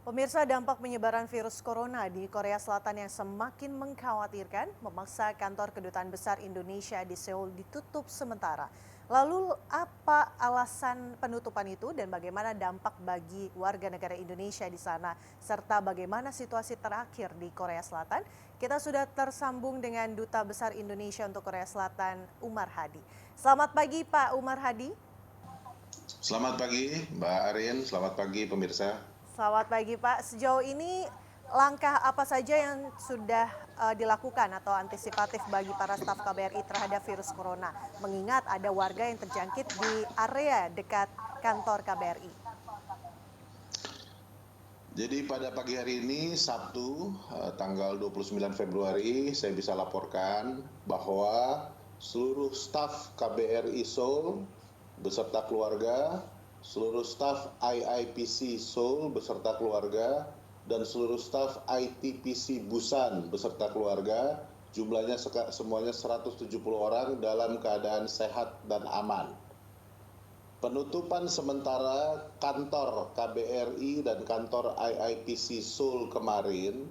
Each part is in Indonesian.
Pemirsa, dampak penyebaran virus corona di Korea Selatan yang semakin mengkhawatirkan memaksa kantor Kedutaan Besar Indonesia di Seoul ditutup sementara. Lalu apa alasan penutupan itu dan bagaimana dampak bagi warga negara Indonesia di sana serta bagaimana situasi terakhir di Korea Selatan? Kita sudah tersambung dengan Duta Besar Indonesia untuk Korea Selatan, Umar Hadi. Selamat pagi Pak Umar Hadi. Selamat pagi, Mbak Arin. Selamat pagi, pemirsa. Selamat pagi Pak. Sejauh ini langkah apa saja yang sudah dilakukan atau antisipatif bagi para staf KBRI terhadap virus corona? Mengingat ada warga yang terjangkit di area dekat kantor KBRI. Jadi pada pagi hari ini, Sabtu, tanggal 29 Februari, saya bisa laporkan bahwa seluruh staf KBRI Seoul beserta keluarga, seluruh staf IIPC Seoul beserta keluarga, dan seluruh staf ITPC Busan beserta keluarga, jumlahnya semuanya 170 orang dalam keadaan sehat dan aman. Penutupan sementara kantor KBRI dan kantor IIPC Seoul kemarin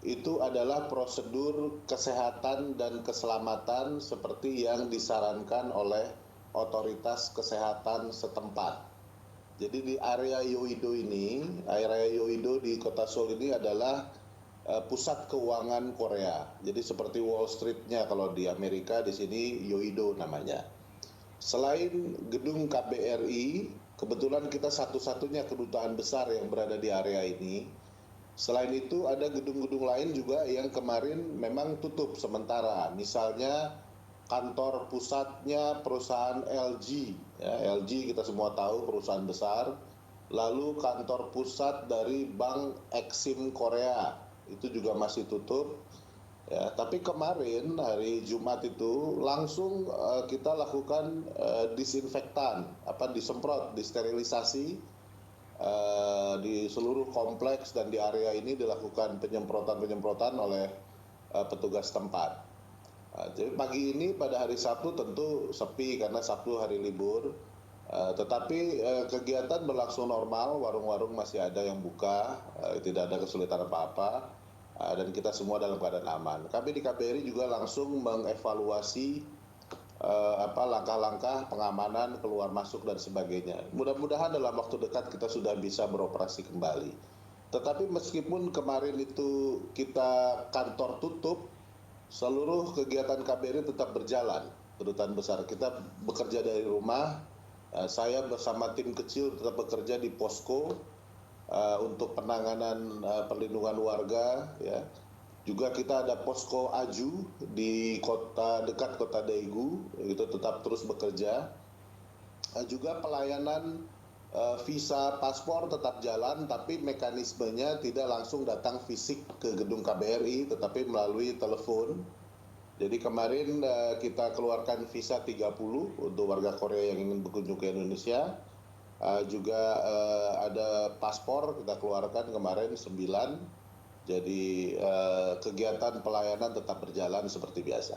itu adalah prosedur kesehatan dan keselamatan seperti yang disarankan oleh otoritas kesehatan setempat. Jadi di area Yoido di kota Seoul ini adalah pusat keuangan Korea. Jadi seperti Wall Street-nya kalau di Amerika, di sini Yoido namanya. Selain gedung KBRI, kebetulan kita satu-satunya kedutaan besar yang berada di area ini. Selain itu ada gedung-gedung lain juga yang kemarin memang tutup sementara. Misalnya kantor pusatnya perusahaan LG, ya, LG kita semua tahu perusahaan besar. Lalu kantor pusat dari Bank Exim Korea itu juga masih tutup. Ya, tapi kemarin hari Jumat itu langsung kita lakukan disinfektan, disemprot, disterilisasi di seluruh kompleks dan di area ini dilakukan penyemprotan-penyemprotan oleh petugas tempat. Jadi pagi ini pada hari Sabtu tentu sepi karena Sabtu hari libur, tetapi kegiatan berlangsung normal, warung-warung masih ada yang buka, tidak ada kesulitan apa-apa. Dan kita semua dalam keadaan aman. Kami di KBRI juga langsung mengevaluasi langkah-langkah pengamanan keluar masuk dan sebagainya. Mudah-mudahan dalam waktu dekat kita sudah bisa beroperasi kembali. Tetapi meskipun kemarin itu kita kantor tutup, seluruh kegiatan KBRI tetap berjalan. Kedutaan besar kita bekerja dari rumah. Saya bersama tim kecil tetap bekerja di posko untuk penanganan perlindungan warga, ya. Juga kita ada posko Aju di dekat kota Daegu, itu tetap terus bekerja. Juga pelayanan visa paspor tetap jalan, tapi mekanismenya tidak langsung datang fisik ke gedung KBRI, tetapi melalui telepon. Jadi kemarin kita keluarkan visa 30 untuk warga Korea yang ingin berkunjung ke Indonesia. Juga ada paspor kita keluarkan kemarin 9. Jadi kegiatan pelayanan tetap berjalan seperti biasa.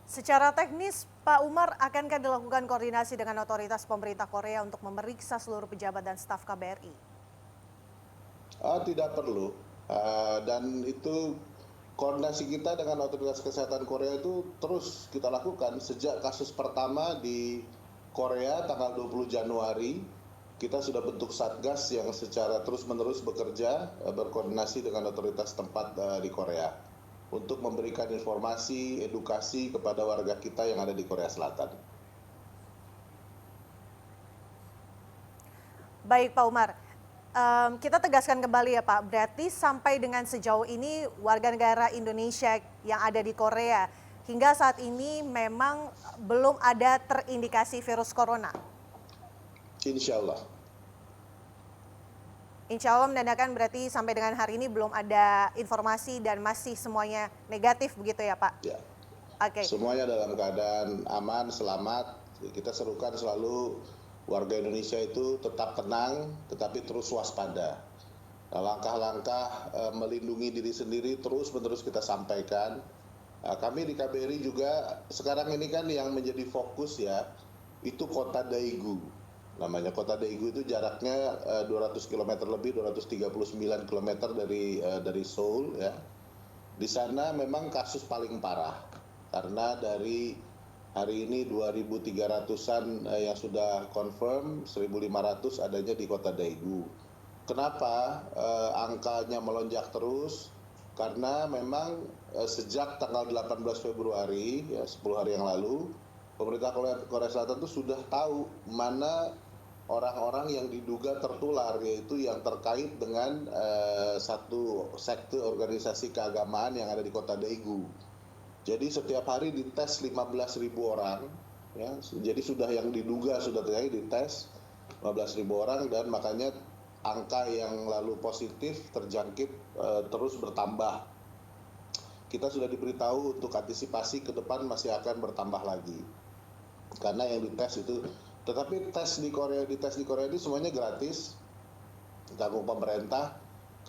Secara teknis, Pak Umar, akankah dilakukan koordinasi dengan otoritas pemerintah Korea untuk memeriksa seluruh pejabat dan staf KBRI? Tidak perlu. Dan itu koordinasi kita dengan otoritas kesehatan Korea itu terus kita lakukan sejak kasus pertama di Korea tanggal 20 Januari. Kita sudah bentuk satgas yang secara terus-menerus bekerja berkoordinasi dengan otoritas tempat di Korea untuk memberikan informasi, edukasi kepada warga kita yang ada di Korea Selatan. Baik Pak Umar, kita tegaskan kembali ya Pak, berarti sampai dengan sejauh ini warga negara Indonesia yang ada di Korea hingga saat ini memang belum ada terindikasi virus corona. Insya Allah. Insya Allah menandakan berarti sampai dengan hari ini belum ada informasi dan masih semuanya negatif begitu ya Pak? Ya. Oke. Semuanya dalam keadaan aman, selamat. Kita serukan selalu warga Indonesia itu tetap tenang, tetapi terus waspada. Nah, langkah-langkah melindungi diri sendiri terus-menerus kita sampaikan. Kami di KBRI juga sekarang ini kan yang menjadi fokus ya, itu kota Daegu. namanya. Kota Daegu itu jaraknya 200 km lebih, 239 km dari Seoul ya. Di sana memang kasus paling parah karena dari hari ini 2.300-an yang sudah confirm, 1.500 adanya di Kota Daegu. Kenapa angkanya melonjak terus? Karena memang sejak tanggal 18 Februari, ya 10 hari yang lalu, pemerintah Korea Selatan itu sudah tahu mana orang-orang yang diduga tertular, yaitu yang terkait dengan satu sekte organisasi keagamaan yang ada di Kota Daegu. Jadi setiap hari dites 15.000 orang, ya. Jadi sudah yang diduga sudah terjadi dites 15.000 orang, dan makanya angka yang lalu positif terjangkit terus bertambah. Kita sudah diberitahu untuk antisipasi ke depan masih akan bertambah lagi. Karena yang dites itu, tetapi tes di Korea ini semuanya gratis, tanggung pemerintah.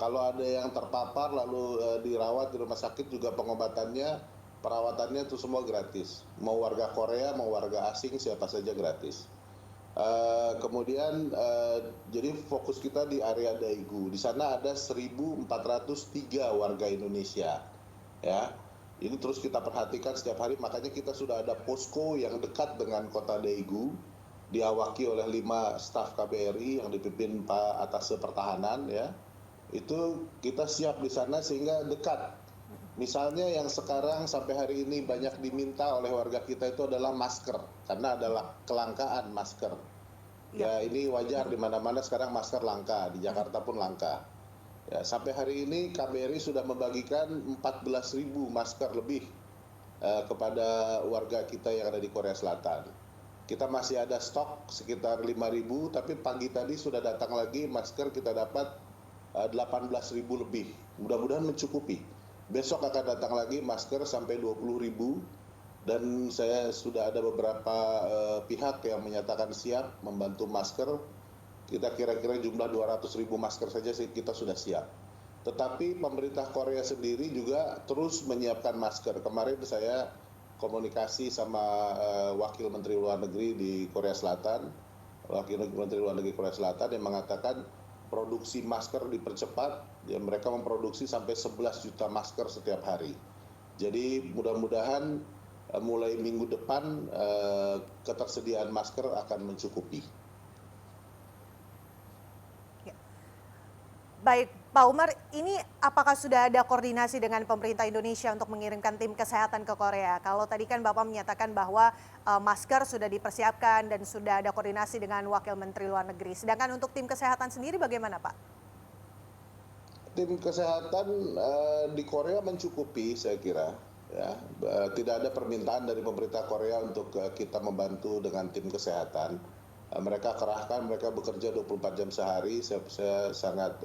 Kalau ada yang terpapar lalu dirawat di rumah sakit juga pengobatannya, perawatannya itu semua gratis. Mau warga Korea, mau warga asing, siapa saja gratis. Kemudian jadi fokus kita di area Daegu. Di sana ada 1.403 warga Indonesia, ya. Ini terus kita perhatikan setiap hari, makanya kita sudah ada posko yang dekat dengan Kota Daegu, diawaki oleh 5 staf KBRI yang dipimpin Pak Atase Pertahanan, ya. Itu kita siap di sana sehingga dekat. Misalnya yang sekarang sampai hari ini banyak diminta oleh warga kita itu adalah masker, karena adalah kelangkaan masker. Ya ini wajar, di mana-mana sekarang masker langka, di Jakarta pun langka. Ya, sampai hari ini KBRI sudah membagikan 14.000 masker lebih kepada warga kita yang ada di Korea Selatan. Kita masih ada stok sekitar 5.000, tapi pagi tadi sudah datang lagi masker, kita dapat 18.000 lebih. Mudah-mudahan mencukupi. Besok akan datang lagi masker sampai 20.000, dan saya sudah ada beberapa pihak yang menyatakan siap membantu masker. Kita kira-kira jumlah 200.000 masker saja kita sudah siap. Tetapi pemerintah Korea sendiri juga terus menyiapkan masker. Kemarin saya komunikasi sama Wakil Menteri Luar Negeri di Korea Selatan, Wakil Menteri Luar Negeri Korea Selatan yang mengatakan produksi masker dipercepat, ya mereka memproduksi sampai 11 juta masker setiap hari. Jadi mudah-mudahan mulai minggu depan ketersediaan masker akan mencukupi. Ya. Baik, Pak Umar, ini apakah sudah ada koordinasi dengan pemerintah Indonesia untuk mengirimkan tim kesehatan ke Korea? Kalau tadi kan Bapak menyatakan bahwa masker sudah dipersiapkan dan sudah ada koordinasi dengan Wakil Menteri Luar Negeri. Sedangkan untuk tim kesehatan sendiri bagaimana, Pak? Tim kesehatan di Korea mencukupi, saya kira. Ya, tidak ada permintaan dari pemerintah Korea untuk kita membantu dengan tim kesehatan. Mereka kerahkan, mereka bekerja 24 jam sehari. Saya sangat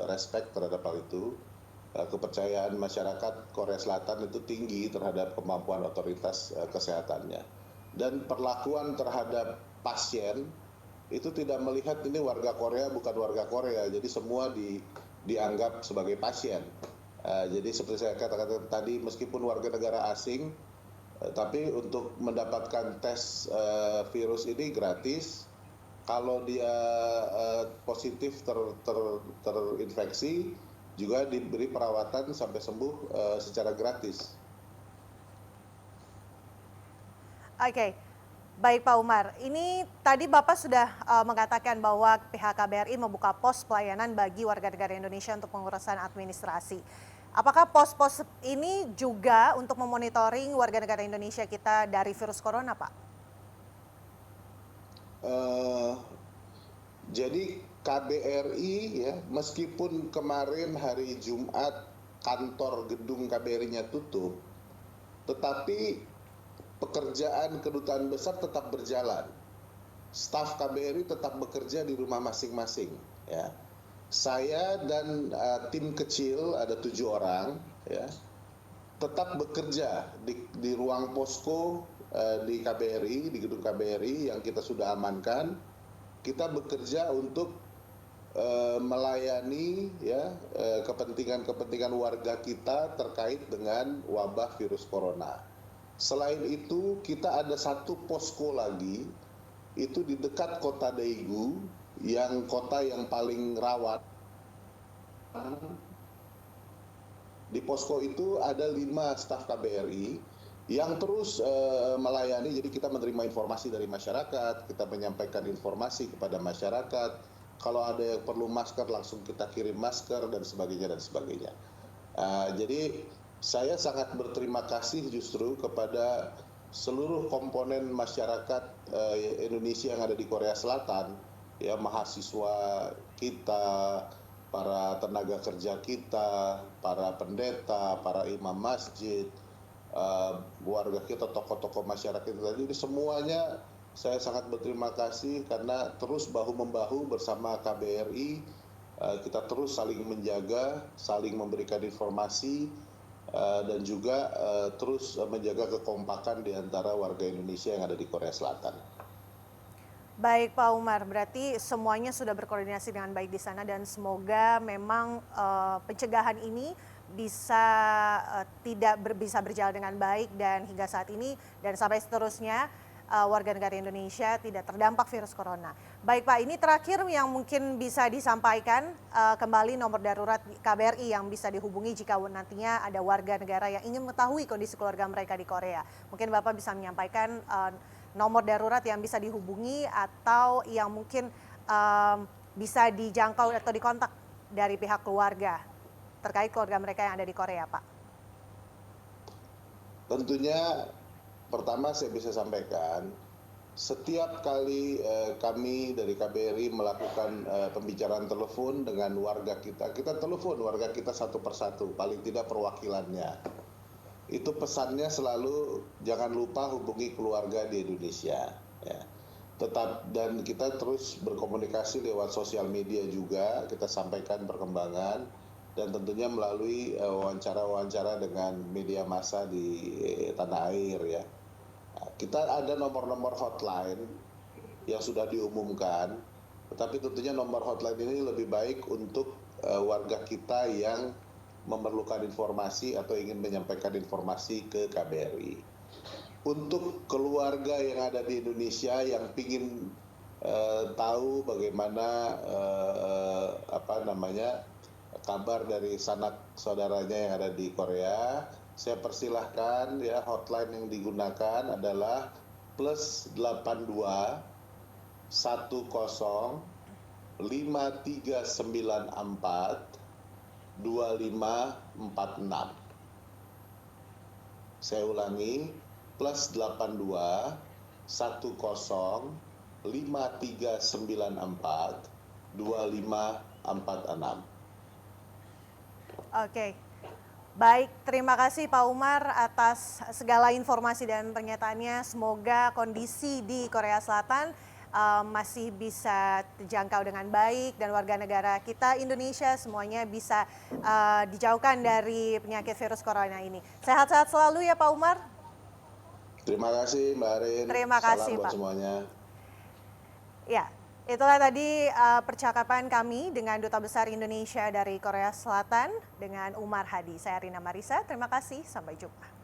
respect terhadap hal itu. Kepercayaan masyarakat Korea Selatan itu tinggi terhadap kemampuan otoritas kesehatannya. Dan perlakuan terhadap pasien itu tidak melihat ini warga Korea bukan warga Korea. Jadi semua dianggap sebagai pasien. Jadi seperti saya katakan tadi, meskipun warga negara asing, tapi untuk mendapatkan tes virus ini gratis. Kalau dia positif terinfeksi, juga diberi perawatan sampai sembuh secara gratis. Oke, baik Pak Umar. Ini tadi Bapak sudah mengatakan bahwa pihak KBRI membuka pos pelayanan bagi warga negara Indonesia untuk pengurusan administrasi. Apakah pos-pos ini juga untuk memonitoring warga negara Indonesia kita dari virus corona, Pak? Jadi KBRI ya, meskipun kemarin hari Jumat kantor gedung KBRI-nya tutup, tetapi pekerjaan kedutaan besar tetap berjalan. Staf KBRI tetap bekerja di rumah masing-masing, ya. Saya dan tim kecil ada 7 orang, ya, tetap bekerja di ruang posko di KBRI, di gedung KBRI yang kita sudah amankan. Kita bekerja untuk melayani ya kepentingan warga kita terkait dengan wabah virus corona. Selain itu, kita ada satu posko lagi itu di dekat kota Daegu, yang kota yang paling rawan. Di posko itu ada 5 staf KBRI yang terus melayani, jadi kita menerima informasi dari masyarakat, kita menyampaikan informasi kepada masyarakat, kalau ada yang perlu masker langsung kita kirim masker dan sebagainya dan sebagainya. Jadi saya sangat berterima kasih justru kepada seluruh komponen masyarakat Indonesia yang ada di Korea Selatan, ya, mahasiswa kita, para tenaga kerja kita, para pendeta, para imam masjid, warga kita, tokoh-tokoh masyarakat tadi, semuanya saya sangat berterima kasih karena terus bahu-membahu bersama KBRI, kita terus saling menjaga, saling memberikan informasi, dan juga terus menjaga kekompakan di antara warga Indonesia yang ada di Korea Selatan. Baik Pak Umar, berarti semuanya sudah berkoordinasi dengan baik di sana dan semoga memang pencegahan ini bisa berjalan dengan baik dan hingga saat ini dan sampai seterusnya warga negara Indonesia tidak terdampak virus corona. Baik Pak, ini terakhir yang mungkin bisa disampaikan kembali nomor darurat KBRI yang bisa dihubungi jika nantinya ada warga negara yang ingin mengetahui kondisi keluarga mereka di Korea. Mungkin Bapak bisa menyampaikan nomor darurat yang bisa dihubungi atau yang mungkin bisa dijangkau atau dikontak dari pihak keluarga terkait keluarga mereka yang ada di Korea, Pak. Tentunya pertama saya bisa sampaikan, setiap kali kami dari KBRI melakukan pembicaraan telepon dengan warga kita telepon warga kita satu persatu, paling tidak perwakilannya. Itu pesannya selalu jangan lupa hubungi keluarga di Indonesia, ya. Dan kita terus berkomunikasi lewat sosial media juga, kita sampaikan perkembangan dan tentunya melalui wawancara-wawancara dengan media massa di tanah air, ya. Kita ada nomor-nomor hotline yang sudah diumumkan, tetapi tentunya nomor hotline ini lebih baik untuk warga kita yang memerlukan informasi atau ingin menyampaikan informasi ke KBRI. Untuk keluarga yang ada di Indonesia yang ingin tahu bagaimana kabar dari sanak saudaranya yang ada di Korea, saya persilahkan, ya, hotline yang digunakan adalah +82 10 5394 2546. Saya ulangi, +82 10 5394 2546. Oke. Baik, terima kasih Pak Umar atas segala informasi dan pernyataannya. Semoga kondisi di Korea Selatan masih bisa terjangkau dengan baik dan warga negara kita Indonesia semuanya bisa dijauhkan dari penyakit virus corona ini. Sehat-sehat selalu ya Pak Umar. Terima kasih Mbak Arin. Terima kasih Salam buat Pak. semuanya. Ya, itulah tadi percakapan kami dengan Duta Besar Indonesia dari Korea Selatan dengan Umar Hadi. Saya Rina Marisa, terima kasih, sampai jumpa.